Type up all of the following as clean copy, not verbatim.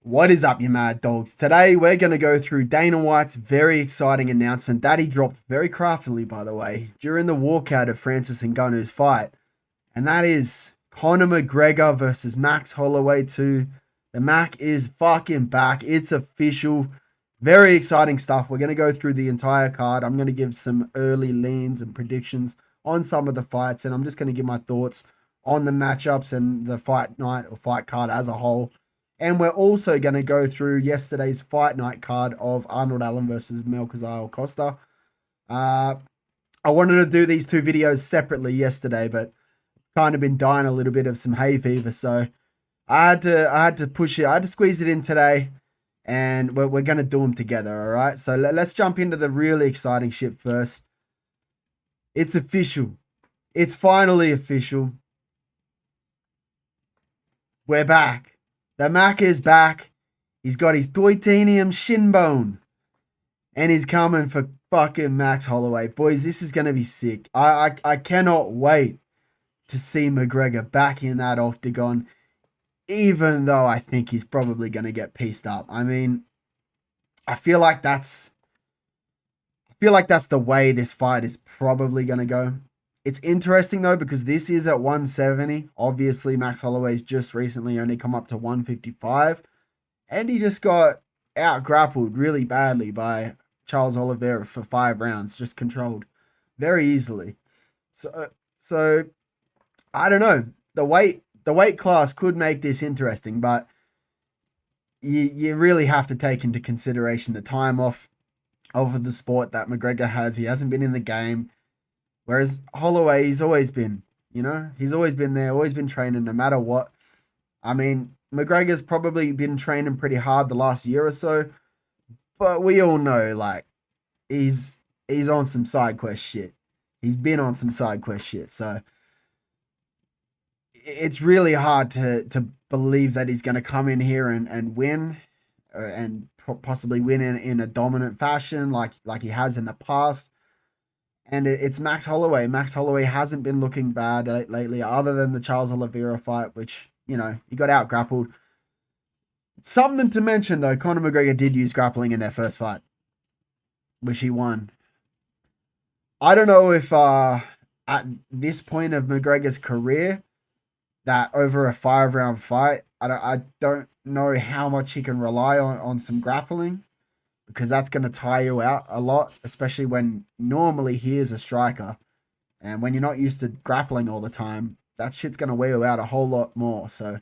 What is up, you mad dogs? Today, we're going to go through Dana White's very exciting announcement that he dropped very craftily, by the way, during the walkout of Francis Ngannou's fight. And that is Conor McGregor versus Max Holloway 2. The Mac is fucking back. It's official. Very exciting stuff. We're going to go through the entire card. I'm going to give some early leans and predictions on some of the fights. And I'm just going to give my thoughts on the matchups and the fight night or fight card as a whole. And we're also going to go through yesterday's fight night card of Arnold Allen versus Mcgregor Costa. I wanted to do these two videos separately yesterday, but kind of been dying a little bit of some hay fever, so I had to push it. I had to squeeze it in today, and we're going to do them together, all right? So let's jump into the really exciting shit first. It's official. It's finally official. We're back. The Mac is back. He's got his titanium shin bone. And he's coming for fucking Max Holloway. Boys, this is going to be sick. I cannot wait to see McGregor back in that octagon. Even though I think he's probably going to get pieced up. I mean, I feel like that's the way this fight is probably going to go. It's interesting, though, because this is at 170. Obviously, Max Holloway's just recently only come up to 155. And he just got out-grappled really badly by Charles Oliveira for 5 rounds. Just controlled very easily. So I don't know. The weight class could make this interesting, but you really have to take into consideration the time off of the sport that McGregor has. He hasn't been in the game. Whereas Holloway, he's always been, he's always been there, always been training no matter what. I mean, McGregor's probably been training pretty hard the last year or so, but we all know, like, he's on some side quest shit. He's been on some side quest shit, so it's really hard to believe that he's going to come in here and win, and possibly win in a dominant fashion like he has in the past. And it's Max Holloway. Max Holloway hasn't been looking bad lately, other than the Charles Oliveira fight, which, he got out grappled. Something to mention, though, Conor McGregor did use grappling in their first fight, which he won. I don't know if at this point of McGregor's career, that over a 5-round fight, I don't know how much he can rely on some grappling, because that's going to tire you out a lot, especially when normally he is a striker. And when you're not used to grappling all the time, that shit's going to wear you out a whole lot more. So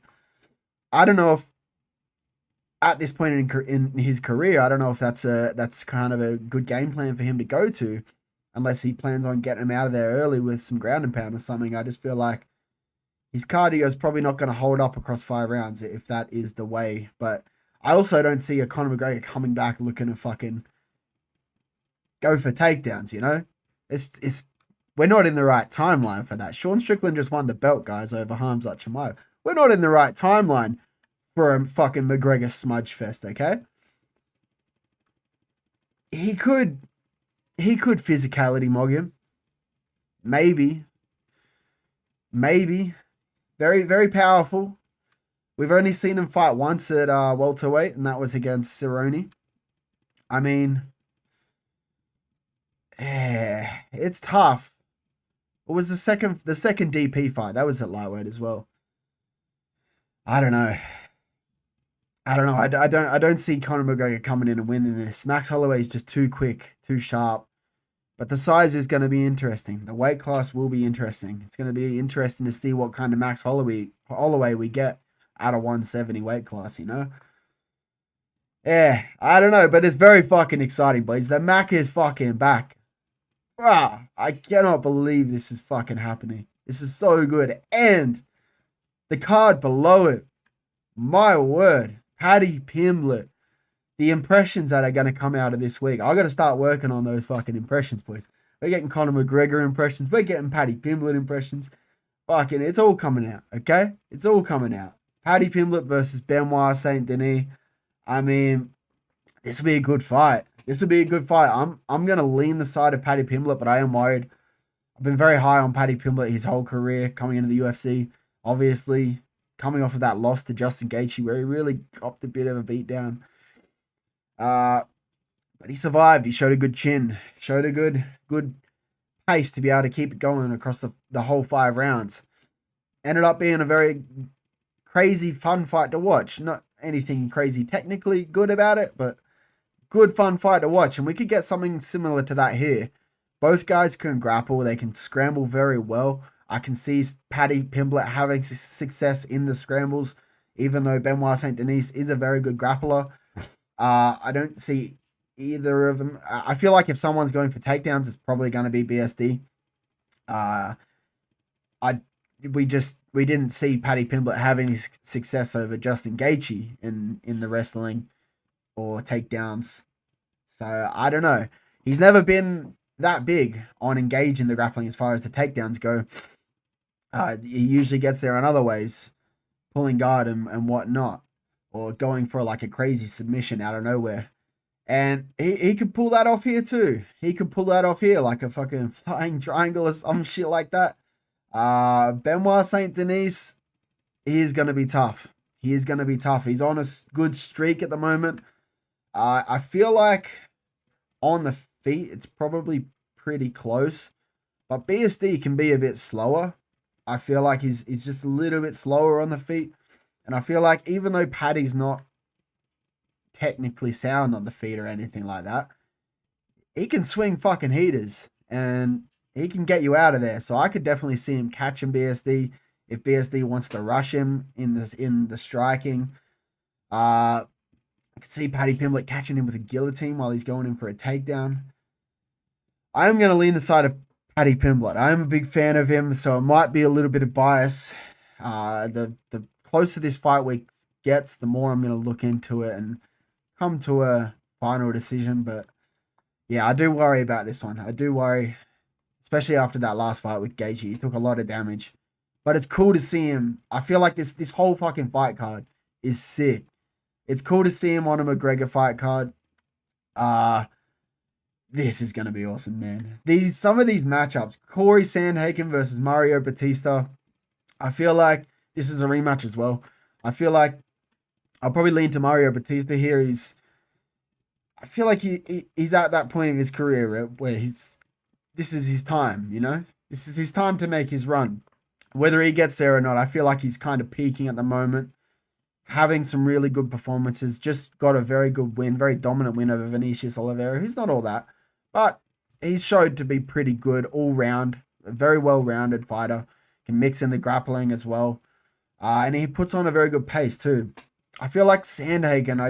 I don't know if at this point in his career, I don't know if that's kind of a good game plan for him to go to, unless he plans on getting him out of there early with some ground and pound or something. I just feel like his cardio is probably not going to hold up across 5 rounds if that is the way. But I also don't see a Conor McGregor coming back looking to fucking go for takedowns, It's we're not in the right timeline for that. Sean Strickland just won the belt, guys, over Hamzat Chimaev. We're not in the right timeline for a fucking McGregor smudge fest, okay? He could physicality mog him. Maybe. Very, very powerful. We've only seen him fight once at welterweight, and that was against Cerrone. I mean, it's tough. What was the second DP fight? That was at lightweight as well. I don't know. I don't see Conor McGregor coming in and winning this. Max Holloway is just too quick, too sharp. But the size is going to be interesting. The weight class will be interesting. It's going to be interesting to see what kind of Max Holloway we get out of 170 weight class, Yeah, I don't know, but it's very fucking exciting, boys. The Mac is fucking back. I cannot believe this is fucking happening. This is so good. And the card below it, my word, Paddy Pimblett. The impressions that are going to come out of this week. I got to start working on those fucking impressions, boys. We're getting Conor McGregor impressions. We're getting Paddy Pimblett impressions. Fucking, it's all coming out, okay? It's all coming out. Paddy Pimblett versus Benoit Saint Denis. I mean, this will be a good fight. I'm gonna lean the side of Paddy Pimblett, but I am worried. I've been very high on Paddy Pimblett his whole career coming into the UFC. Obviously, coming off of that loss to Justin Gaethje where he really copped a bit of a beatdown. But he survived. He showed a good chin, showed a good pace to be able to keep it going across the whole 5 rounds. Ended up being a very crazy, fun fight to watch. Not anything crazy technically good about it, but good, fun fight to watch. And we could get something similar to that here. Both guys can grapple. They can scramble very well. I can see Paddy Pimblett having success in the scrambles, even though Benoit Saint Denis is a very good grappler. I don't see either of them. I feel like if someone's going for takedowns, it's probably going to be BSD. We didn't see Paddy Pimblett having success over Justin Gaethje in the wrestling or takedowns. So I don't know. He's never been that big on engaging the grappling as far as the takedowns go. He usually gets there in other ways, pulling guard and whatnot, or going for like a crazy submission out of nowhere. And he could pull that off here too. He could pull that off here like a fucking flying triangle or some shit like that. Benoit Saint Denis, he is going to be tough. He is going to be tough. He's on a good streak at the moment. I feel like on the feet, it's probably pretty close. But BSD can be a bit slower. I feel like he's just a little bit slower on the feet. And I feel like even though Paddy's not technically sound on the feet or anything like that, he can swing fucking heaters. And he can get you out of there. So I could definitely see him catching BSD if BSD wants to rush him in the striking. I could see Paddy Pimblett catching him with a guillotine while he's going in for a takedown. I am going to lean the side of Paddy Pimblett. I am a big fan of him, so it might be a little bit of bias. The closer this fight week gets, the more I'm going to look into it and come to a final decision. But yeah, I do worry about this one. I do worry, especially after that last fight with Gaethje. He took a lot of damage. But it's cool to see him. I feel like this whole fucking fight card is sick. It's cool to see him on a McGregor fight card. This is going to be awesome, man. Some of these matchups, Corey Sandhagen versus Mario Batista, I feel like this is a rematch as well. I feel like I'll probably lean to Mario Batista here. I feel like he's at that point of his career where this is his time, you know? This is his time to make his run. Whether he gets there or not, I feel like he's kind of peaking at the moment. Having some really good performances. Just got a very good win, very dominant win over Vinicius Oliveira, who's not all that. But he's showed to be pretty good all round. A very well-rounded fighter. Can mix in the grappling as well. And he puts on a very good pace too. I feel like Sandhagen,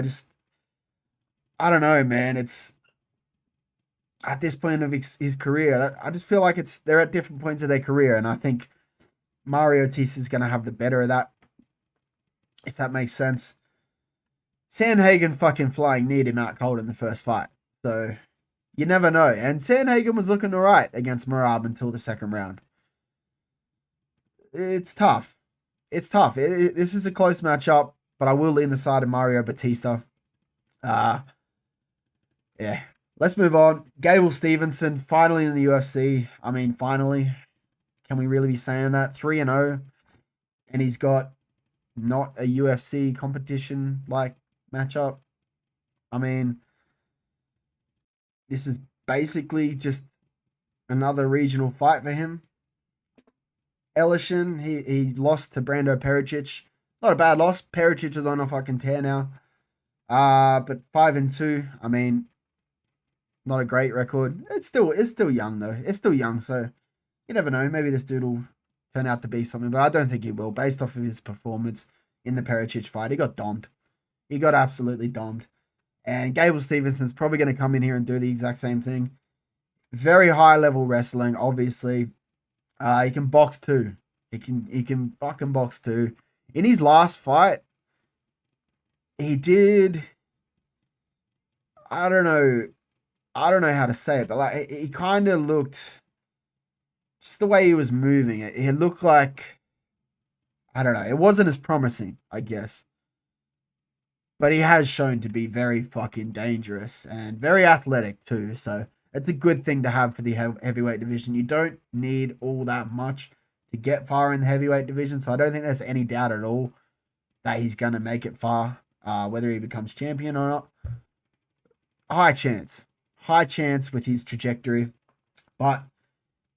I don't know, man. It's at this point of his career, I just feel like they're at different points of their career. And I think Mario Batista is going to have the better of that. If that makes sense. Sandhagen fucking flying kneed him out cold in the first fight. So you never know. And Sandhagen was looking alright against Merab until the second round. It's tough. It's tough. This is a close matchup, but I will lean the side of Mario Batista. Yeah. Let's move on. Gable Stevenson, finally in the UFC. I mean, finally. Can we really be saying that? 3-0. And he's got not a UFC competition like matchup. I mean, this is basically just another regional fight for him. Elishin, he lost to Brando Pericic. Not a bad loss. Pericic is on a fucking tear now. But 5-2. I mean, not a great record. It's still young though. It's still young, so you never know. Maybe this dude will turn out to be something, but I don't think he will. Based off of his performance in the Pericic fight, he got domed. He got absolutely domed. And Gable Stevenson's probably going to come in here and do the exact same thing. Very high level wrestling, obviously. He can box too. He can fucking box too. In his last fight, he did. I don't know how to say it, but like he kind of looked. Just the way he was moving, it looked like, I don't know, it wasn't as promising, I guess. But he has shown to be very fucking dangerous and very athletic too. So it's a good thing to have for the heavyweight division. You don't need all that much to get far in the heavyweight division. So I don't think there's any doubt at all that he's going to make it far, whether he becomes champion or not. High chance with his trajectory, but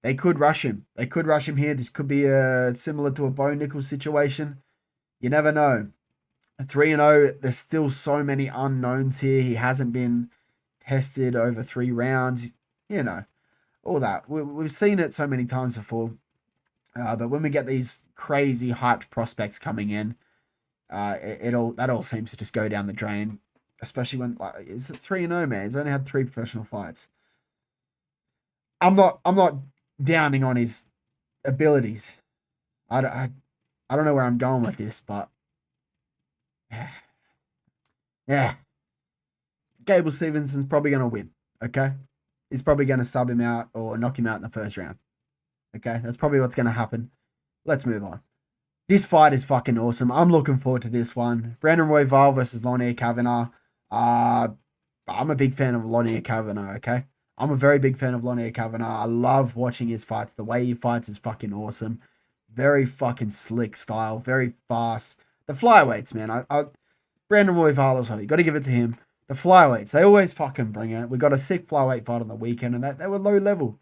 they could rush him. They could rush him here. This could be similar to a Bo Nichols situation. You never know. 3-0, there's still so many unknowns here. He hasn't been tested over 3 rounds. You know, all that. We've seen it so many times before. But when we get these crazy hyped prospects coming in, that all seems to just go down the drain. Especially when, like, it's 3-0, man. He's only had 3 professional fights. I'm not downing on his abilities. I don't know where I'm going with this, but yeah. Gable Stevenson's probably going to win, okay? He's probably going to sub him out or knock him out in the first round. Okay, that's probably what's going to happen. Let's move on. This fight is fucking awesome. I'm looking forward to this one. Brandon Royval versus Lonnie Kavanagh. I'm a big fan of Lonnie Kavanagh, okay? I'm a very big fan of Lonnie Kavanagh. I love watching his fights. The way he fights is fucking awesome. Very fucking slick style. Very fast. The flyweights, man. Brandon Royval as well. You got to give it to him. The flyweights, they always fucking bring it. We got a sick flyweight fight on the weekend, and they were low level.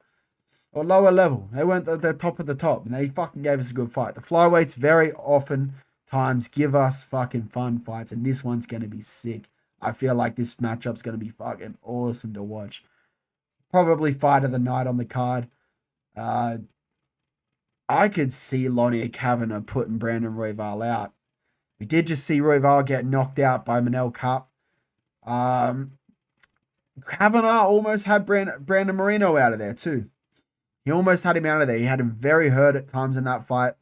Or lower level. They weren't the top of the top, and they fucking gave us a good fight. The flyweights very often times give us fucking fun fights, and this one's going to be sick. I feel like this matchup's going to be fucking awesome to watch. Probably fight of the night on the card. I could see Lonnie Kavanagh putting Brandon Royval out. We did just see Royval get knocked out by Manel Kape. Kavanagh almost had Brandon Moreno out of there too. He almost had him out of there. He had him very hurt at times in that fight.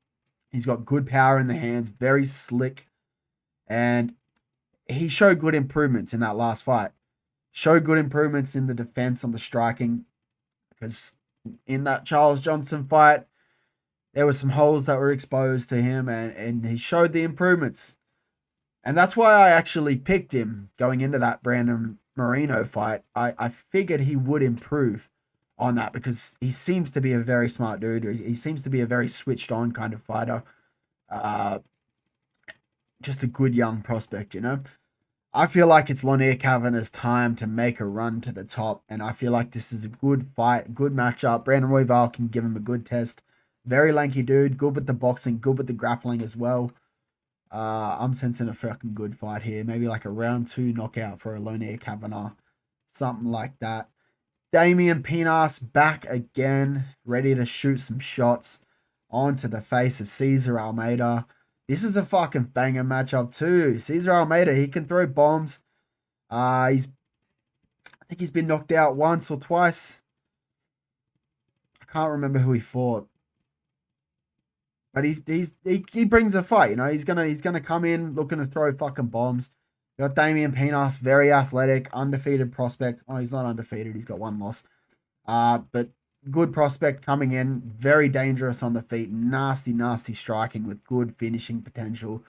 He's got good power in the hands, very slick. And he showed good improvements in that last fight. Showed good improvements in the defense on the striking. Because in that Charles Johnson fight, there were some holes that were exposed to him, and he showed the improvements. And that's why I actually picked him going into that Brandon Moreno fight. I figured he would improve on that because he seems to be a very smart dude. He seems to be a very switched on kind of fighter. Just a good young prospect, you know. I feel like it's Lonnie Kavanagh's time to make a run to the top, and I feel like this is a good fight, good matchup. Brandon Royval can give him a good test. Very lanky dude, good with the boxing, good with the grappling as well. I'm sensing a fucking good fight here. Maybe like a round 2 knockout for a Lonnie Kavanagh. Something like that. Damian Pinas back again, ready to shoot some shots onto the face of Cesar Almeida. This is a fucking banger matchup too. Cesar Almeida, he can throw bombs. I think he's been knocked out once or twice. I can't remember who he fought. But he brings a fight, you know. He's gonna come in looking to throw fucking bombs. You got Damian Pinas, very athletic, undefeated prospect. Oh, he's not undefeated. He's got 1 loss. But good prospect coming in, very dangerous on the feet, nasty striking with good finishing potential.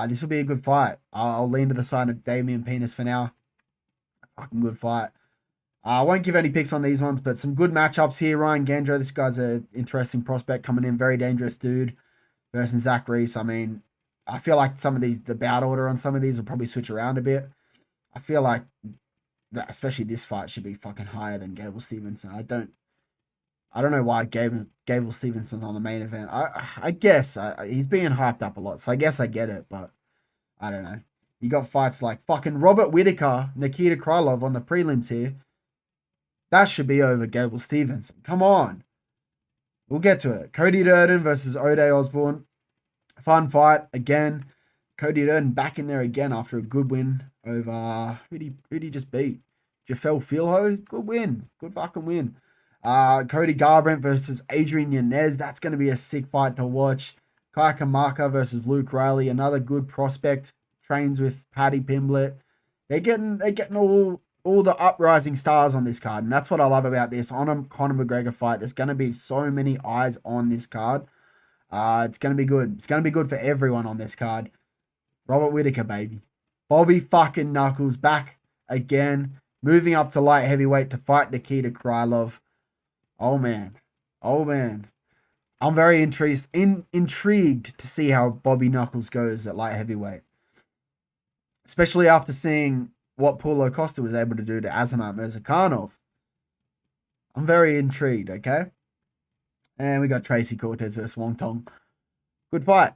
This will be a good fight. I'll lean to the side of Damian Pinas for now. Fucking good fight. I won't give any picks on these ones, but some good matchups here. Ryan Gandro, this guy's an interesting prospect coming in, very dangerous dude. Versus Zach Reese. I mean, I feel like some of these, the bout order on some of these will probably switch around a bit. I feel like that, especially this fight, should be fucking higher than Gable Stevenson. I don't know why Gable Stevenson's on the main event. I guess he's being hyped up a lot, so I guess I get it, but I don't know. You got fights like fucking Robert Whittaker, Nikita Krylov on the prelims here. That should be over Gable Stevenson. Come on. We'll get to it. Cody Durden versus O'Day Osborne. Fun fight again. Cody Durden back in there again after a good win over who'd he just beat? Jafel Filho. Good win. Good fucking win. Cody Garbrandt versus Adrian Yanez. That's going to be a sick fight to watch. Kai Kamaka versus Luke Riley. Another good prospect. Trains with Paddy Pimblett. They're getting all the uprising stars on this card, and that's what I love about this. On a Conor McGregor fight, there's going to be so many eyes on this card. It's going to be good. It's going to be good for everyone on this card. Robert Whittaker, baby. Bobby fucking Knuckles back again, moving up to light heavyweight to fight Nikita Krylov. Oh, man. I'm very intrigued to see how Bobby Knuckles goes at light heavyweight, especially after seeing what Paulo Costa was able to do to Azamat Murzakanov. I'm very intrigued, okay? And we got Tracy Cortez versus Wong Tong. Good fight.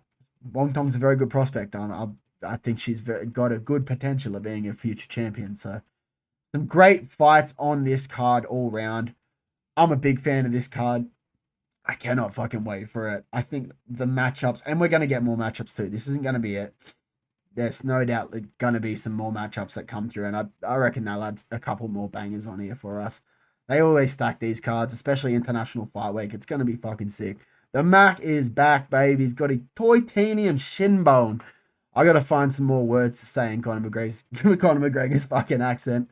Wong Tong's a very good prospect. I think she's got a good potential of being a future champion. So some great fights on this card all round. I'm a big fan of this card. I cannot fucking wait for it. I think the matchups, and we're going to get more matchups too. This isn't going to be it. There's no doubt there's going to be some more matchups that come through, and I reckon they'll add a couple more bangers on here for us. They always stack these cards, especially International Fight Week. It's going to be fucking sick. The Mac is back, baby. He's got a titanium shin bone. I got to find some more words to say in Conor McGregor's fucking accent.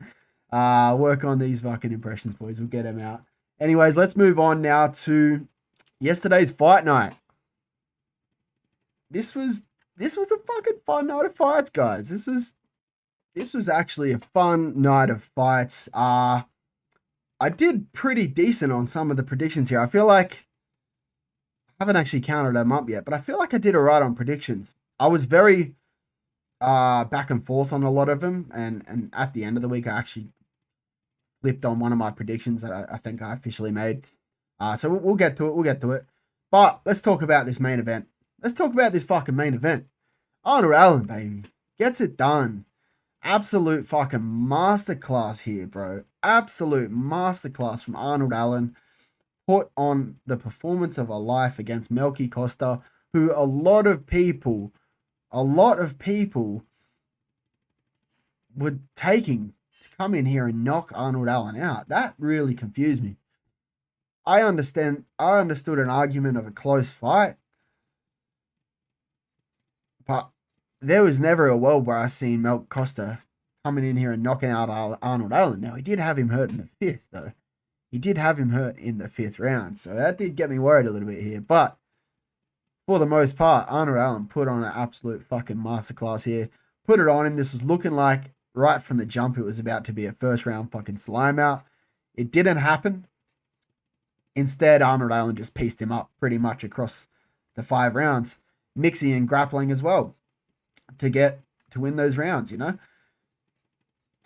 Work on these fucking impressions, boys. We'll get him out. Anyways, let's move on now to yesterday's fight night. This was a fucking fun night of fights, guys. This was actually a fun night of fights. I did pretty decent on some of the predictions here. I feel like I haven't actually counted them up yet, but I feel like I did all right on predictions. I was very back and forth on a lot of them, and at the end of the week, I actually flipped on one of my predictions that I think I officially made. So we'll get to it. But let's talk about this main event. Let's talk about this fucking main event. Arnold Allen, baby, gets it done. Absolute fucking masterclass here, bro. Absolute masterclass from Arnold Allen. Put on the performance of a life against Melky Costa, who a lot of people were taking to come in here and knock Arnold Allen out. That really confused me. I understood an argument of a close fight, but there was never a world where I seen Melk Costa coming in here and knocking out Arnold Allen. Now, he did have him hurt in the fifth, though. He did have him hurt in the fifth round, so that did get me worried a little bit here. But for the most part, Arnold Allen put on an absolute fucking masterclass here. Put it on him. This was looking like, right from the jump, it was about to be a first round fucking slime out. It didn't happen. Instead, Arnold Allen just pieced him up pretty much across the 5 rounds, mixing and grappling as well to win those rounds, you know.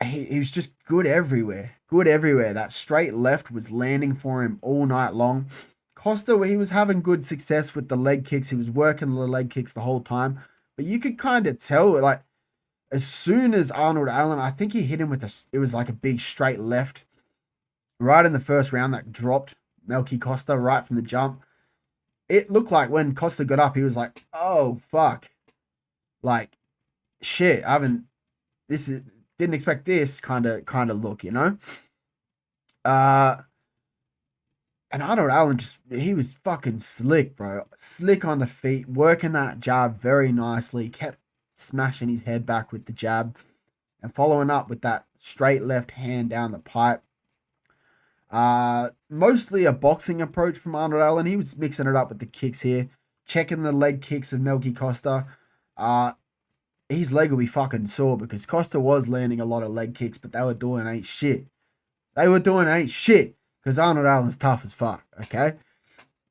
He was just good everywhere. Good everywhere. That straight left was landing for him all night long. Costa, he was having good success with the leg kicks. He was working the leg kicks the whole time. But you could kind of tell, like, as soon as Arnold Allen, I think he hit him with it was like a big straight left right in the first round that dropped Melky Costa right from the jump. It looked like when Costa got up, he was like, oh, fuck. Like, shit, didn't expect this kind of look, you know? And Arnold Allen he was fucking slick, bro. Slick on the feet, working that jab very nicely, kept smashing his head back with the jab and following up with that straight left hand down the pipe. Mostly a boxing approach from Arnold Allen. He was mixing it up with the kicks here, checking the leg kicks of Melky Costa. His leg will be fucking sore because Costa was landing a lot of leg kicks, but they were doing ain't shit. Because Arnold Allen's tough as fuck, okay?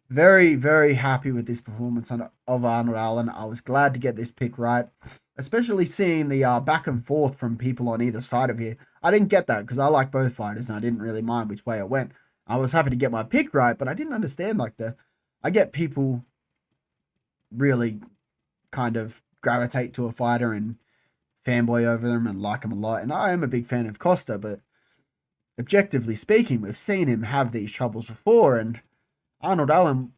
Very, very happy with this performance of Arnold Allen. I was glad to get this pick right, especially seeing the back and forth from people on either side of here. I didn't get that because I like both fighters and I didn't really mind which way it went. I was happy to get my pick right, but I didn't understand I get people really kind of gravitate to a fighter and fanboy over them and like them a lot. And I am a big fan of Costa, but objectively speaking, we've seen him have these troubles before. And Arnold Allen,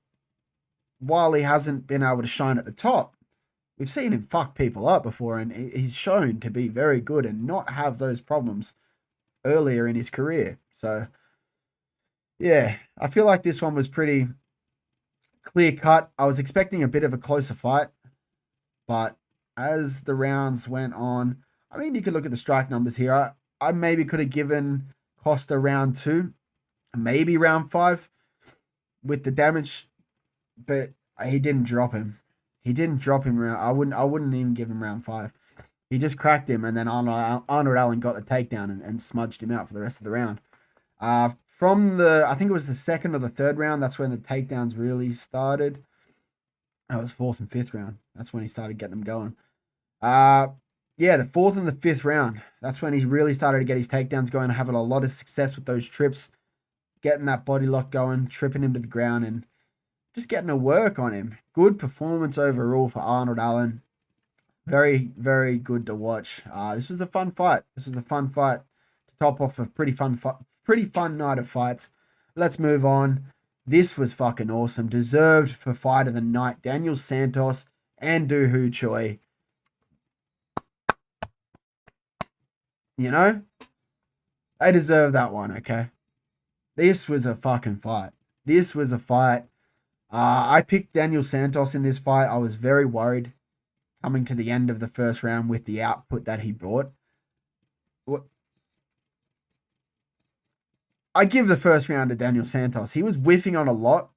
while he hasn't been able to shine at the top, we've seen him fuck people up before. And he's shown to be very good and not have those problems earlier in his career. So, yeah, I feel like this one was pretty clear cut. I was expecting a bit of a closer fight. But as the rounds went on, I mean, you could look at the strike numbers here. I maybe could have given Costa round 2, maybe round 5 with the damage, but he didn't drop him. I wouldn't even give him round 5. He just cracked him, and then Arnold Allen got the takedown and smudged him out for the rest of the round. from the, I think it was the second or the third round, that's when the takedowns really started. That was fourth and fifth round. That's when he started getting them going. Yeah, the fourth and the fifth round. That's when he really started to get his takedowns going, having a lot of success with those trips, getting that body lock going, tripping him to the ground, and just getting to work on him. Good performance overall for Arnold Allen. Very, very good to watch. This was a fun fight. This was a fun fight to top off a pretty fun night of fights. Let's move on. This was fucking awesome. Deserved for fight of the night. Daniel Santos and Doo Ho Choi. You know, they deserve that one, okay? This was a fucking fight. This was a fight. I picked Daniel Santos in this fight. I was very worried coming to the end of the first round with the output that he brought. I give the first round to Daniel Santos. He was whiffing on a lot.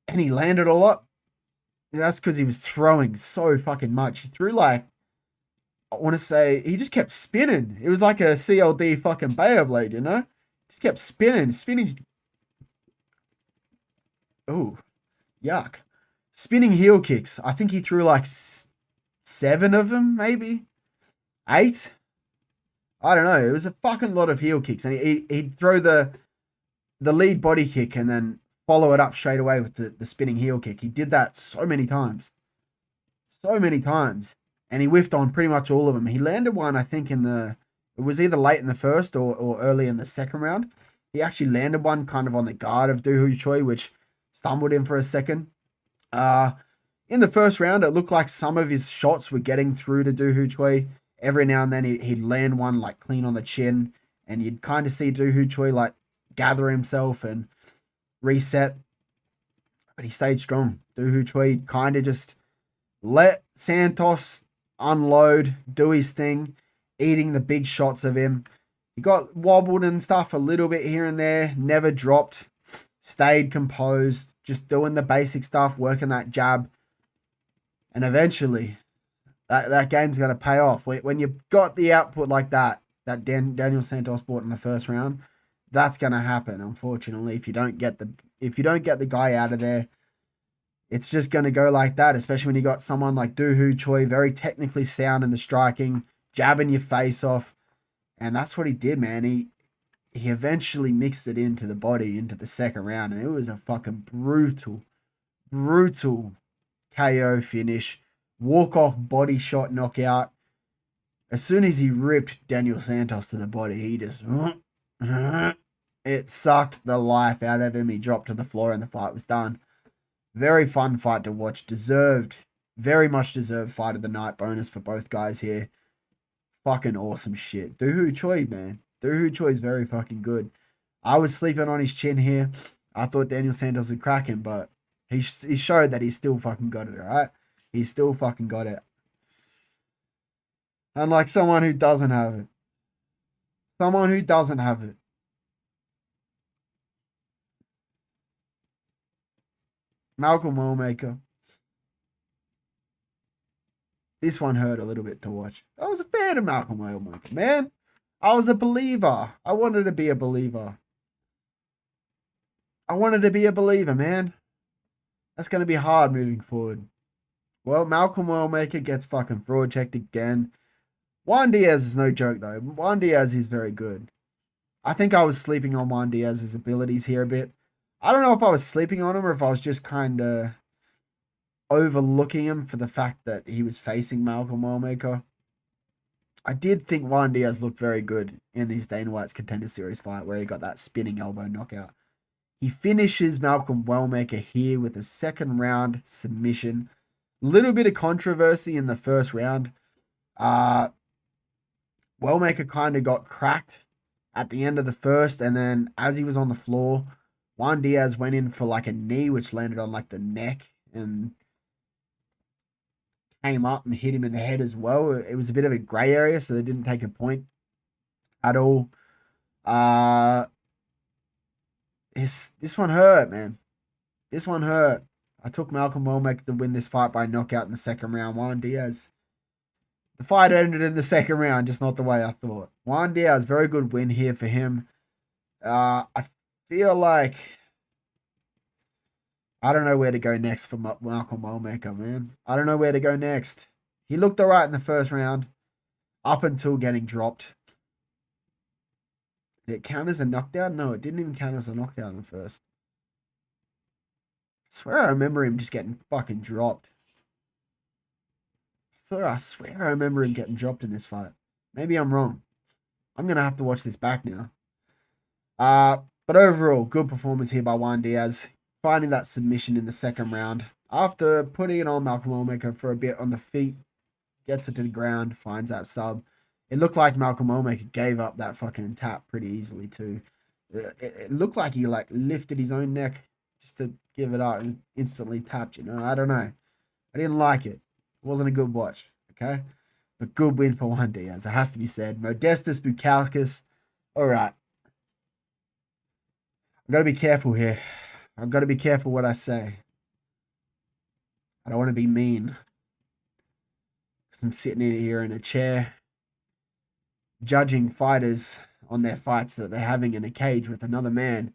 And he landed a lot. That's because he was throwing so fucking much. He threw like, I want to say, he just kept spinning. It was like a CLD fucking Beyblade, you know? Just kept spinning. Oh, yuck. Spinning heel kicks. I think he threw like 7 of them, maybe 8. I don't know. It was a fucking lot of heel kicks, and he'd throw the lead body kick and then follow it up straight away with the spinning heel kick. He did that so many times, and he whiffed on pretty much all of them. He landed one, I think, it was either late in the first or early in the second round. He actually landed one kind of on the guard of Doo Ho Choi, which stumbled him for a second. In the first round, it looked like some of his shots were getting through to Doo Ho Choi. Every now and then he'd land one like clean on the chin, and you'd kind of see Doo Ho Choi like gather himself and reset. But he stayed strong. Doo Ho Choi kind of just let Santos unload, do his thing, eating the big shots of him. He got wobbled and stuff a little bit here and there, never dropped, stayed composed, just doing the basic stuff, working that jab. And eventually, that game's going to pay off. When you've got the output like that Daniel Santos brought in the first round, that's going to happen. Unfortunately, if you don't get the guy out of there, it's just going to go like that. Especially when you got someone like Doo Ho Choi, very technically sound in the striking, jabbing your face off, and that's what he did, man. He eventually mixed it into the body into the second round, and it was a fucking brutal KO finish. Walk-off body shot knockout. As soon as he ripped Daniel Santos to the body, he just... It sucked the life out of him. He dropped to the floor and the fight was done. Very fun fight to watch. Very much deserved fight of the night bonus for both guys here. Fucking awesome shit. Doo Ho Choi, man. Doo Ho Choi is very fucking good. I was sleeping on his chin here. I thought Daniel Santos would crack him, but he showed that he's still fucking got it, alright? He's still fucking got it. Unlike someone who doesn't have it. Malcolm Wellmaker. This one hurt a little bit to watch. I was a fan of Malcolm Wellmaker, man. I was a believer. I wanted to be a believer. Man. That's going to be hard moving forward. Well, Malcolm Wellmaker gets fucking fraud checked again. Juan Diaz is no joke, though. Juan Diaz is very good. I think I was sleeping on Juan Diaz's abilities here a bit. I don't know if I was sleeping on him or if I was just kind of overlooking him for the fact that he was facing Malcolm Wellmaker. I did think Juan Diaz looked very good in his Dana White's Contender Series fight where he got that spinning elbow knockout. He finishes Malcolm Wellmaker here with a second round submission. Little bit of controversy in the first round. Wellmaker kind of got cracked at the end of the first, and then as he was on the floor, Juan Diaz went in for like a knee, which landed on like the neck and came up and hit him in the head as well. It was a bit of a grey area, so they didn't take a point at all. This one hurt, man. This one hurt. I took Malcolm Wellmaker to win this fight by knockout in the second round. Juan Diaz The fight ended in the second round, just not the way I thought. Juan Diaz, very good win here for him. I feel like I don't know where to go next for Malcolm Wellmaker, man. I don't know where to go next. He looked all right in the first round, up until getting dropped. Did it count as a knockdown? No, it didn't even count as a knockdown in the first. I swear I remember him just getting fucking dropped. I swear I remember him getting dropped in this fight. Maybe I'm wrong. I'm going to have to watch this back now. But overall, good performance here by Juan Diaz. Finding that submission in the second round. After putting it on Malcolm Wellmaker for a bit on the feet. Gets it to the ground. Finds that sub. It looked like Malcolm Wellmaker gave up that fucking tap pretty easily too. It looked like he like lifted his own neck just to give it up and instantly tapped, you know. I don't know. I didn't like it. It wasn't a good watch, okay? But good win for Juan Diaz. It has to be said. Modestas Bukauskas. All right. I've got to be careful here. I've got to be careful what I say. I don't want to be mean. Because I'm sitting in here in a chair judging fighters on their fights that they're having in a cage with another man.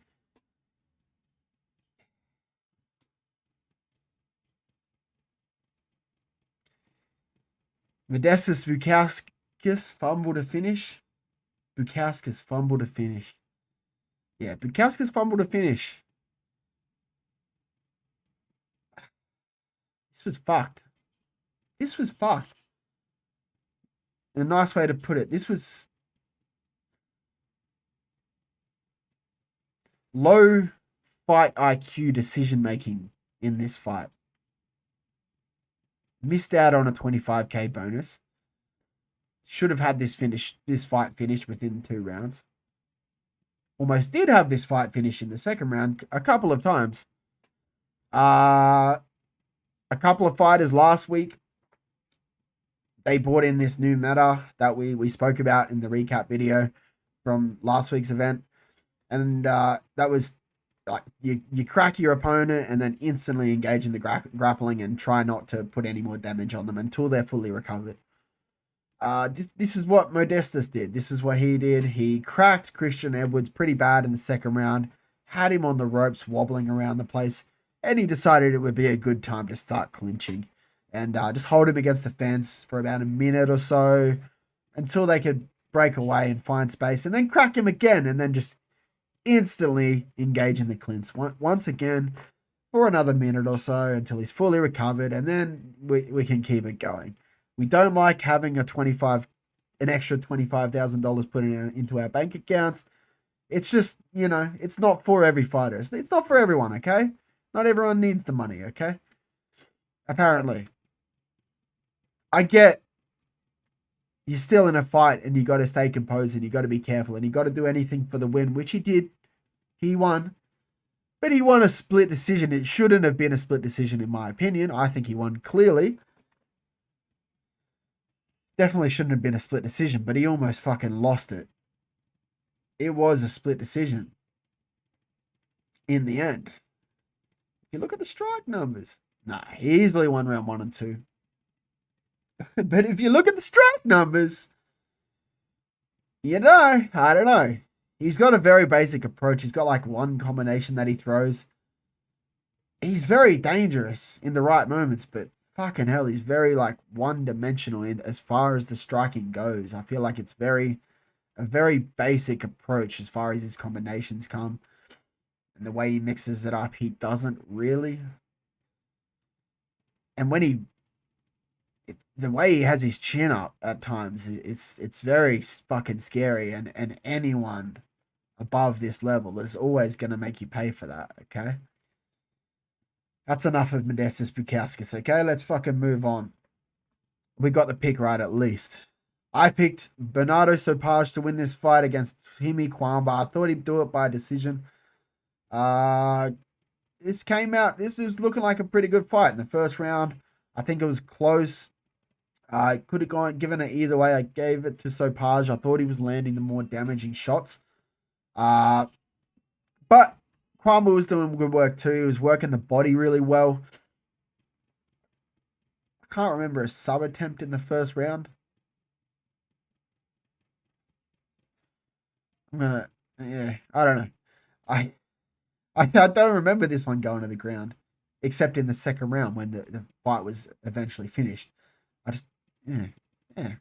Modestas Bukauskas fumble to finish. Bukauskas fumble to finish. Yeah, Bukauskas fumble to finish. This was fucked. This was fucked. And a nice way to put it. This was low fight IQ decision making in this fight. Missed out on a 25k bonus. Should have had this fight finished within 2 rounds. Almost did have this fight finish in the second round a couple of times. A couple of fighters last week, they brought in this new meta that we spoke about in the recap video from last week's event. And that was like you crack your opponent and then instantly engage in the grappling and try not to put any more damage on them until they're fully recovered. This is what Modestas did. This is what he did. He cracked Christian Edwards pretty bad in the second round, had him on the ropes wobbling around the place, and he decided it would be a good time to start clinching and just hold him against the fence for about a minute or so until they could break away and find space, and then crack him again, and then just instantly engage in the clinch once again for another minute or so until he's fully recovered, and then we can keep it going. We don't like having an extra $25,000 put into our bank accounts. It's just, you know, it's not for every fighter. It's not for everyone, okay? Not everyone needs the money, okay? Apparently. I get you're still in a fight and you got to stay composed and you got to be careful and you got to do anything for the win, which he did. He won. But he won a split decision. It shouldn't have been a split decision in my opinion. I think he won clearly. Definitely shouldn't have been a split decision, but he almost fucking lost it. It was a split decision in the end. If you look at the strike numbers, nah, he easily won round 1 and 2. But if you look at the strike numbers, you know, I don't know. He's got a very basic approach. He's got like one combination that he throws. He's very dangerous in the right moments, but fucking hell, he's very like one-dimensional in as far as the striking goes. I feel like it's a very basic approach as far as his combinations come. And the way he mixes it up, he doesn't really. And when the way he has his chin up at times, it's very fucking scary. And anyone above this level is always going to make you pay for that, okay? That's enough of Modestas Bukauskas, okay? Let's fucking move on. We got the pick right at least. I picked Bernardo Sopage to win this fight against Himi Kwamba. I thought he'd do it by decision. This was looking like a pretty good fight in the first round. I think it was close. I could have given it either way. I gave it to Sopage. I thought he was landing the more damaging shots. But Kwamba was doing good work too. He was working the body really well. I can't remember a sub attempt in the first round. Yeah, I don't know. I, I don't remember this one going to the ground, except in the second round when the fight was eventually finished. I just, yeah, yeah.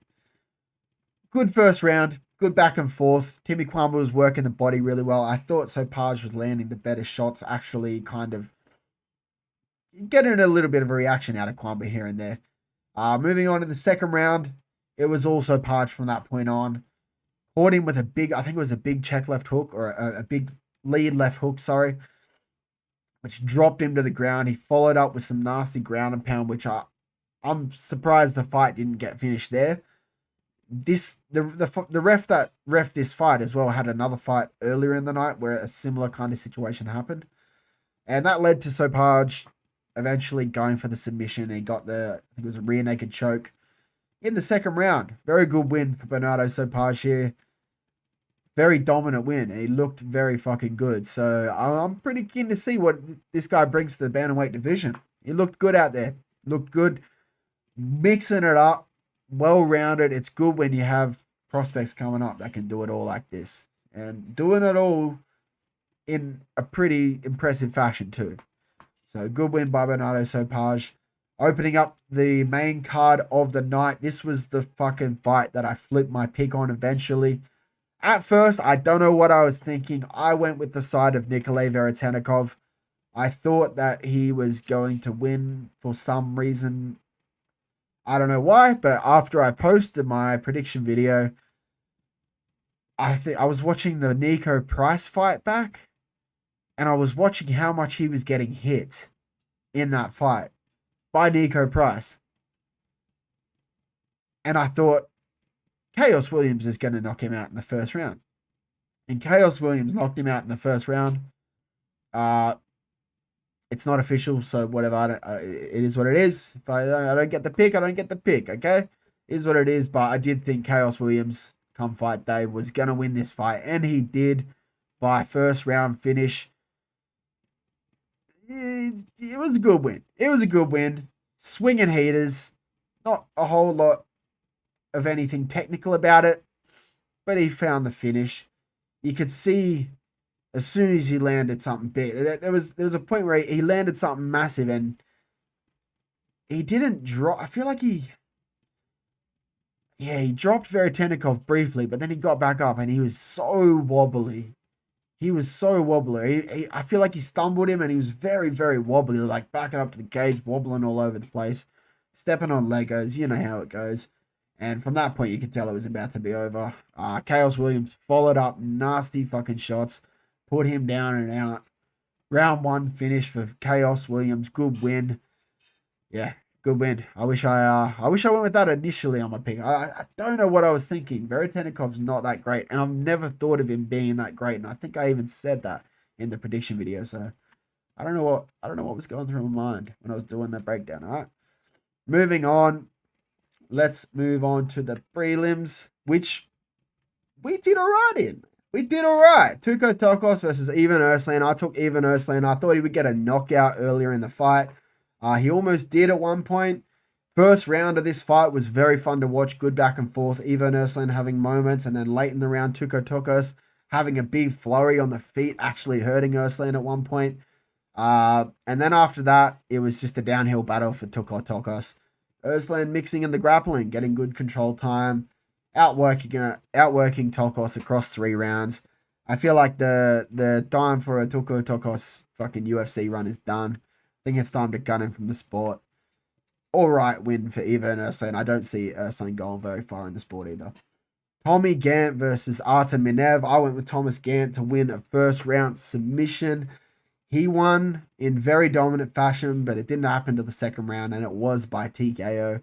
Good first round, good back and forth. Timmy Kwamba was working the body really well. I thought Sopaj was landing the better shots, actually kind of getting a little bit of a reaction out of Kwamba here and there. Moving on to the second round, it was also Page from that point on. Caught him with a big, I think it was a big check left hook or a big lead left hook, sorry, which dropped him to the ground. He followed up with some nasty ground and pound, which I'm surprised the fight didn't get finished there. The ref that ref this fight as well had another fight earlier in the night where a similar kind of situation happened, and that led to Sopaj eventually going for the submission. He got I think it was a rear naked choke in the second round. Very good win for Bernardo Sopaj here. Very dominant win. He looked very fucking good. So I'm pretty keen to see what this guy brings to the bantamweight division. He looked good out there. Looked good. Mixing it up. Well-rounded. It's good when you have prospects coming up that can do it all like this. And doing it all in a pretty impressive fashion too. So good win by Bernardo Sopaj. Opening up the main card of the night. This was the fucking fight that I flipped my pick on eventually. At first, I don't know what I was thinking. I went with the side of Nikolay Veretennikov. I thought that he was going to win for some reason. I don't know why, but after I posted my prediction video, I was watching the Nico Price fight back, and I was watching how much he was getting hit in that fight by Nico Price. And I thought, Chaos Williams is going to knock him out in the first round. And Chaos Williams knocked him out in the first round. It's not official, so whatever. It is what it is. If I don't get the pick, I don't get the pick, okay? It is what it is, but I did think Chaos Williams, come fight day, was going to win this fight. And he did by first round finish. It was a good win. It was a good win. Swinging heaters. Not a whole lot of anything technical about it, but he found the finish. You could see as soon as he landed something big. There was a point where he landed something massive and he didn't drop. I feel like he dropped Veretennikov briefly, but then he got back up and he was so wobbly. He was so wobbly. I feel like he stumbled him and he was very, very wobbly, like backing up to the cage, wobbling all over the place, stepping on Legos. You know how it goes. And from that point, you could tell it was about to be over. Chaos Williams followed up nasty fucking shots, put him down and out. Round one finish for Chaos Williams. Good win. Yeah, good win. I wish I went with that initially on my pick. I don't know what I was thinking. Veretennikov's not that great, and I've never thought of him being that great. And I think I even said that in the prediction video. So I don't know what was going through my mind when I was doing that breakdown. All right, moving on. Let's move on to the prelims, which we did all right in. We did all right. Tuko Tokos versus Ivan Erslan. I took Ivan Erslan. I thought he would get a knockout earlier in the fight. He almost did at one point. First round of this fight was very fun to watch. Good back and forth. Ivan Erslan having moments. And then late in the round, Tuko Tokos having a big flurry on the feet, actually hurting Erslan at one point. And then after that, it was just a downhill battle for Tuko Tokos. Erslan mixing in the grappling, getting good control time, outworking Tokos across 3 rounds. I feel like the time for a Tuko Tokos fucking UFC run is done. I think it's time to gun him from the sport. All right win for Ivan Erslan. I don't see Erslan going very far in the sport either. Tommy Gant versus Artem Minev. I went with Thomas Gant to win a first round submission. He won in very dominant fashion, but it didn't happen to the second round, and it was by TKO.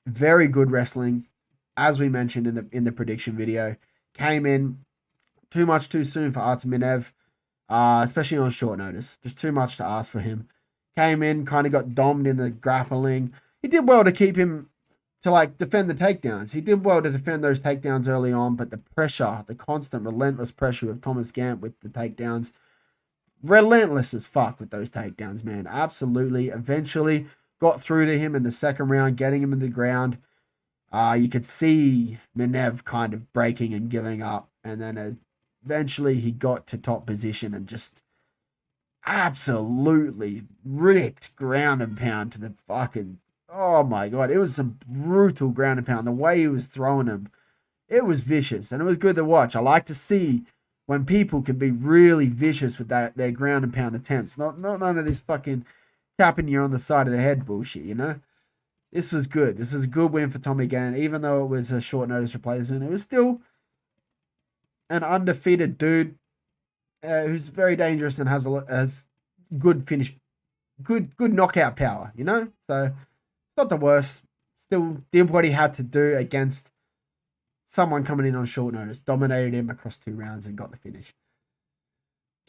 Very good wrestling, as we mentioned in the prediction video. Came in too much too soon for Arteminev, especially on short notice. Just too much to ask for him. Came in, kind of got domed in the grappling. He did well to keep him to defend the takedowns. He did well to defend those takedowns early on, but the pressure, the constant, relentless pressure of Thomas Gant with the takedowns, relentless as fuck with those takedowns, man. Absolutely. Eventually got through to him in the second round, getting him in the ground. You could see Minev kind of breaking and giving up. And then eventually he got to top position and just absolutely ripped ground and pound to the fucking. Oh my God. It was some brutal ground and pound. The way he was throwing him, it was vicious and it was good to watch. I like to see when people can be really vicious with their ground and pound attempts. Not none of this fucking tapping you on the side of the head bullshit, you know? This was good. This was a good win for Tommy Gann, even though it was a short notice replacement. It was still an undefeated dude who's very dangerous and has good finish, good knockout power. You know, so it's not the worst. Still did what he had to do against someone coming in on short notice. Dominated him across 2 rounds and got the finish.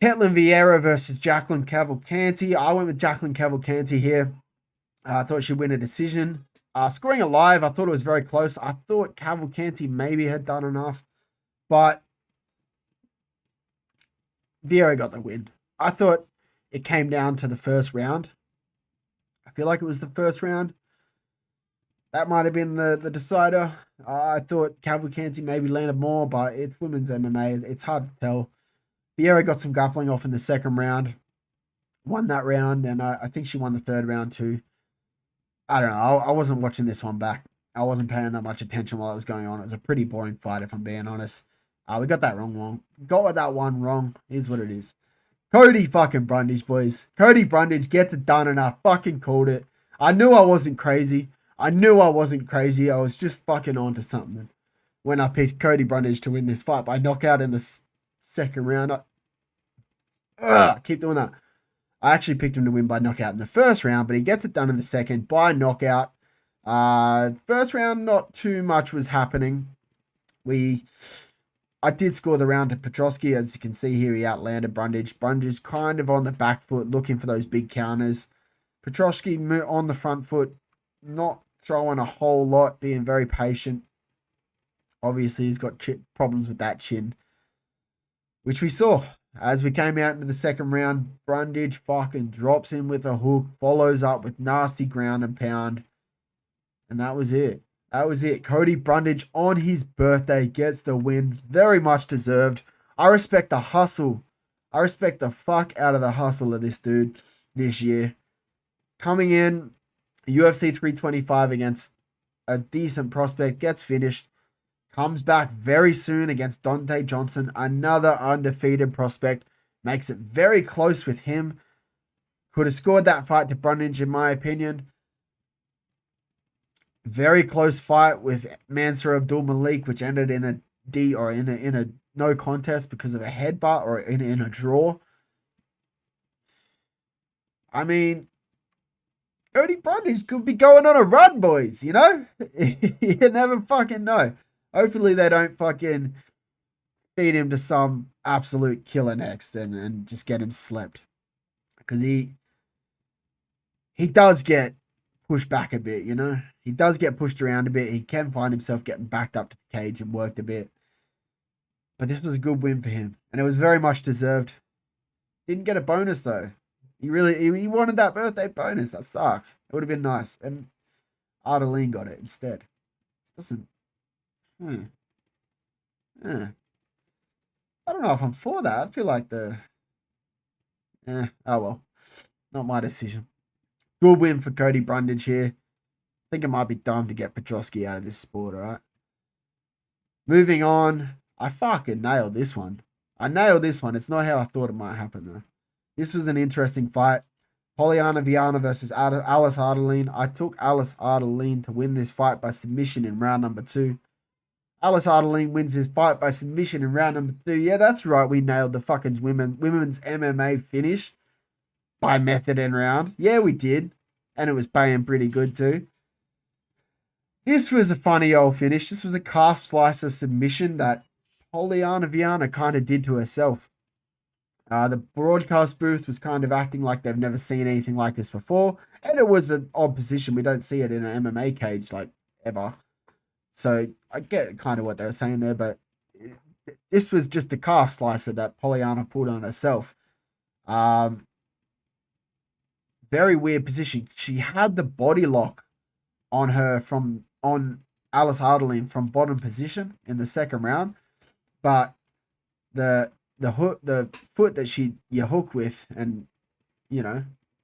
Ketlin Vieira versus Jacqueline Cavalcanti. I went with Jacqueline Cavalcanti here. I thought she'd win a decision. Scoring it live, I thought it was very close. I thought Cavalcanti maybe had done enough, but Vieira got the win. I thought it came down to the first round. I feel like it was the first round. That might have been the decider. I thought Cavalcanti maybe landed more, but it's women's MMA. It's hard to tell. Vieira got some grappling off in the second round. Won that round, and I think she won the third round too. I don't know. I wasn't watching this one back. I wasn't paying that much attention while it was going on. It was a pretty boring fight, if I'm being honest. We got that wrong. Got that one wrong. Is what it is. Cody fucking Brundage, boys. Cody Brundage gets it done, and I fucking called it. I knew I wasn't crazy. I was just fucking onto something when I picked Cody Brundage to win this fight by knockout in the second round. I keep doing that. I actually picked him to win by knockout in the first round, but he gets it done in the second by knockout. First round, not too much was happening. I did score the round to Petrosky. As you can see here, he outlanded Brundage. Brundage kind of on the back foot, looking for those big counters. Petrosky on the front foot, not throwing a whole lot, being very patient. Obviously, he's got problems with that chin, which we saw. As we came out into the second round, Brundage fucking drops in with a hook, follows up with nasty ground and pound. And that was it. Cody Brundage on his birthday gets the win. Very much deserved. I respect the hustle. I respect the fuck out of the hustle of this dude this year. Coming in, UFC 325 against a decent prospect, gets finished. Comes back very soon against Dante Johnson, another undefeated prospect. Makes it very close with him. Could have scored that fight to Brundage, in my opinion. Very close fight with Mansour Abdul Malik, which ended in a in a no contest because of a headbutt or in a draw. I mean, Cody Brundage could be going on a run, boys. You know, you never fucking know. Hopefully they don't fucking feed him to some absolute killer next and just get him slept. Because he does get pushed back a bit, you know? He does get pushed around a bit. He can find himself getting backed up to the cage and worked a bit. But this was a good win for him. And it was very much deserved. Didn't get a bonus, though. He wanted that birthday bonus. That sucks. It would have been nice. And Ardeline got it instead. Listen. I don't know if I'm for that. I feel like oh well. Not my decision. Good win for Cody Brundage here. I think it might be time to get Petrosky out of this sport, alright? Moving on. I fucking nailed this one. It's not how I thought it might happen, though. This was an interesting fight. Polyana Viana versus Alice Ardeline. I took Alice Ardeline to win this fight by submission in round number 2. Alice Ardeline wins his fight by submission in round number 2. Yeah, that's right. We nailed the fucking women's MMA finish by method and round. Yeah, we did. And it was paying pretty good too. This was a funny old finish. This was a calf slicer submission that Polyana Viana kind of did to herself. The broadcast booth was kind of acting like they've never seen anything like this before. And it was an odd position. We don't see it in an MMA cage like ever. So I get kind of what they were saying there, but this was just a calf slicer that Polyana pulled on herself. Very weird position. She had the body lock on her from Alice Ardeline from bottom position in the second round, but the foot that you hook with and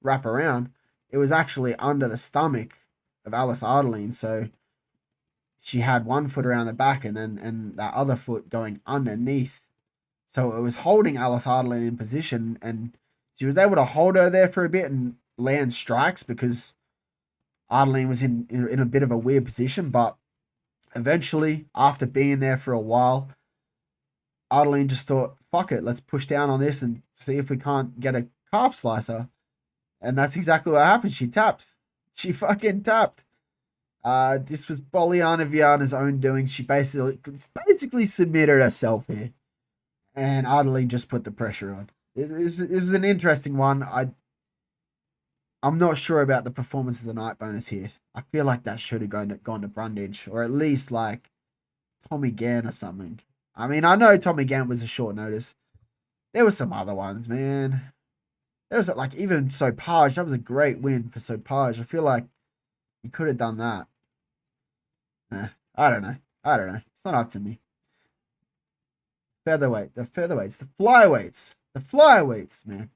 wrap around, it was actually under the stomach of Alice Ardeline. So she had one foot around the back and that other foot going underneath. So it was holding Alice Ardeline in position, and she was able to hold her there for a bit and land strikes because Ardeline was in a bit of a weird position. But eventually, after being there for a while, Ardeline just thought, fuck it, let's push down on this and see if we can't get a calf slicer. And that's exactly what happened. She tapped. She fucking tapped. This was Boliana Viana's own doing. She basically submitted herself here. And Ardeline just put the pressure on. It was an interesting one. I'm not sure about the performance of the night bonus here. I feel like that should have gone to Brundage, or at least like Tommy Gann or something. I mean, I know Tommy Gann was a short notice. There were some other ones, man. There was like even Sopage. That was a great win for Sopage. I feel like he could have done that. I don't know. It's not up to me. Featherweight, the featherweights, the flyweights, man.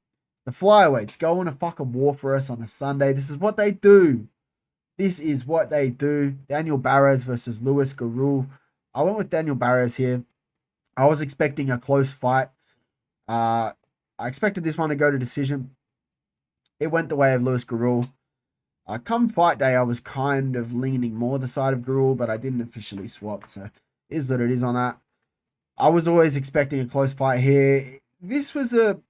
The flyweights go on a fucking war for us on a Sunday. This is what they do. Daniel Barras versus Luis Garul. I went with Daniel Barras here. I was expecting a close fight. I expected this one to go to decision. It went the way of Luis Garul. Come fight day, I was kind of leaning more the side of Garul, but I didn't officially swap, so it is what it is on that. I was always expecting a close fight here. This was the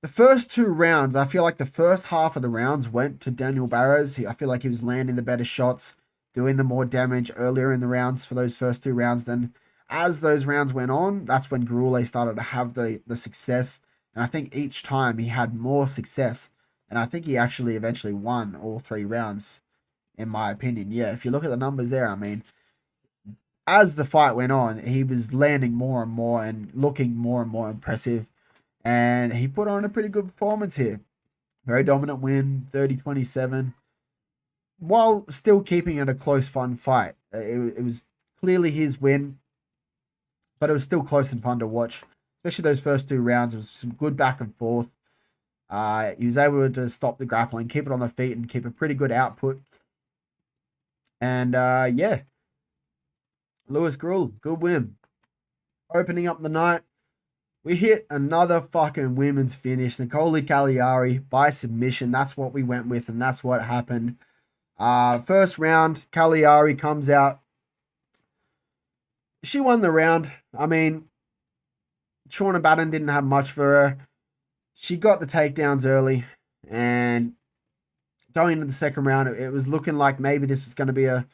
first two rounds, I feel like the first half of the rounds went to Daniel Barras. I feel like he was landing the better shots, doing the more damage earlier in the rounds for those first two rounds. Then as those rounds went on, that's when Garul started to have the success. And I think each time he had more success. And I think he actually eventually won all three rounds, in my opinion. Yeah, if you look at the numbers there, I mean, as the fight went on, he was landing more and more and looking more and more impressive. And he put on a pretty good performance here. Very dominant win, 30-27, while still keeping it a close, fun fight. It was clearly his win, but it was still close and fun to watch, especially those first two rounds. It was some good back and forth. He was able to stop the grappling, keep it on the feet, and keep a pretty good output. And yeah, Luis Garul, good win. Opening up the night, we hit another fucking women's finish. Nicole Cagliari by submission. That's what we went with, and that's what happened. First round, Cagliari comes out. She won the round. I mean, Shauna Batten didn't have much for her. She got the takedowns early, and going into the second round, it was looking like maybe this was going to be a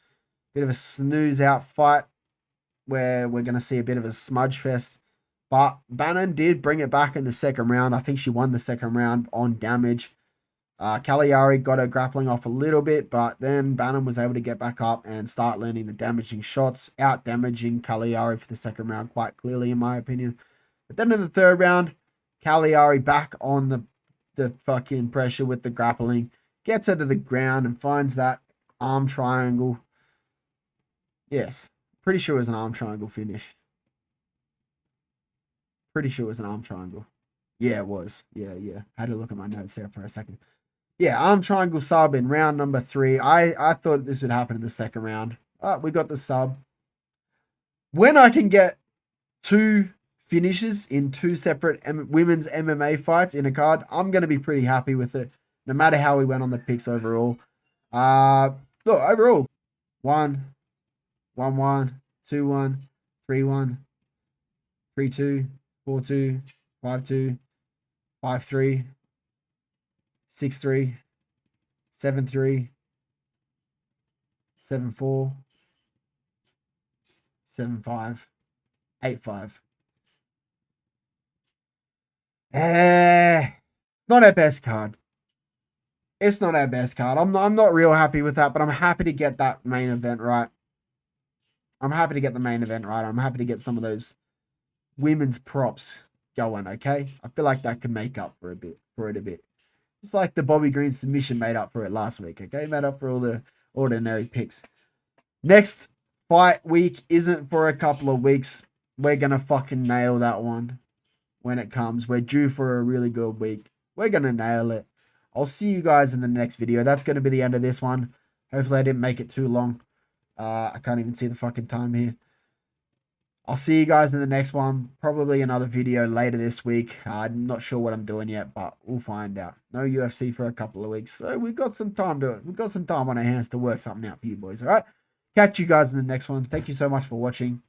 bit of a snooze out fight where we're going to see a bit of a smudge fest. But Bannon did bring it back in the second round. I think she won the second round on damage. Cagliari got her grappling off a little bit, but then Bannon was able to get back up and start landing the damaging shots, out damaging Cagliari for the second round quite clearly, in my opinion. But then in the third round, Cagliari back on the fucking pressure with the grappling, gets her to the ground and finds that arm triangle. Yes, pretty sure it was an arm triangle finish. Pretty sure it was an arm triangle. Yeah, it was. Yeah. Had to look at my notes there for a second. Yeah, arm triangle sub in round number 3. I thought this would happen in the second round. We got the sub. When I can get 2 finishes in 2 separate women's MMA fights in a card, I'm going to be pretty happy with it, no matter how we went on the picks overall. Look, overall, 1-1, 1-1, 2-1, 3-1, 3-2, 4-2, 5-2, 5-3, 6-3, 7-3, 7-4, 7-5, 8-5. Not our best card. It's not our best card. I'm not real happy with that, but I'm happy to get that main event right. I'm happy to get some of those women's props going, okay? I feel like that can make up for it a bit. Just like the Bobby Green submission made up for it last week, okay? Made up for all the ordinary picks. Next fight week isn't for a couple of weeks. We're going to fucking nail that one when it comes. We're due for a really good week. We're going to nail it. I'll see you guys in the next video. That's going to be the end of this one. Hopefully I didn't make it too long. I can't even see the fucking time here. I'll see you guys in the next one. Probably another video later this week. I'm not sure what I'm doing yet, but we'll find out. No UFC for a couple of weeks. So we've got some time to it. We've got some time on our hands to work something out for you boys. All right. Catch you guys in the next one. Thank you so much for watching.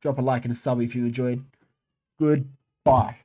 Drop a like and a sub if you enjoyed. Goodbye.